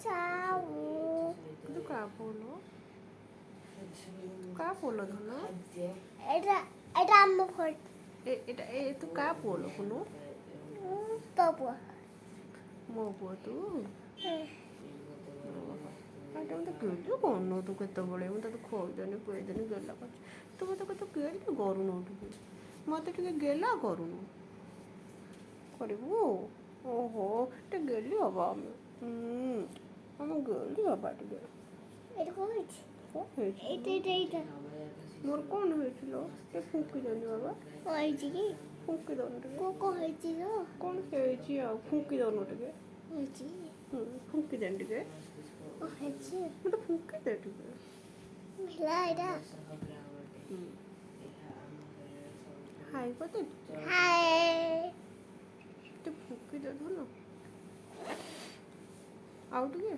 ତୁ କାହା ପୋଲ ଧନ এটা আম্মু ফোন এটা ତୁ କାହା ପୋଲ କୁନୁ তবু ମୋ ପୁଅ ତୁ ଏଇଟା ମତେ ଗେଲି କରୁନୁ ତୁ କେତେବେଳେ ମୁଁ ତତେ ଖୋଇଦେନି ପିଇଦେନି ଗେଲା କରୁଛି ତୁ ମତେ କେତେ ଗେଲି କରୁନୁ ଟିକେ ମତେ ଟିକେ ଗେଲା କରୁନୁ କରିବୁ ଓହୋ ଟିକେ ଗେଲି ହବା ଆମେ ଆମେ ଗେଲି ହବା ଟିକେ এটা কইছি କ'ଣ ହେଇଛି এইটা ମୋର କ'ଣ ହେଇছিল ଟିକେ ଫୁଙ୍କି ଦେନି ବାବା হয়েছে কি ଫୁଙ୍କି ଦେଉନୁ ଟିକେ কোকো হয়েছিল କ'ଣ ହେଇଛି ଆଉ ଫୁଙ୍କି ଦେଉନୁ ଟିକେ হয়েছে ଫୁଙ୍କି ଦେନି ଟିକେ হয়েছে ମତେ ଫୁଙ୍କି ଦେ ଟିକେ মেলা এটা ହାଇ କରିଦେ হাই ଟିକେ ଫୁଙ୍କି ଦେ ଧନ ଆଉ ଟିକେ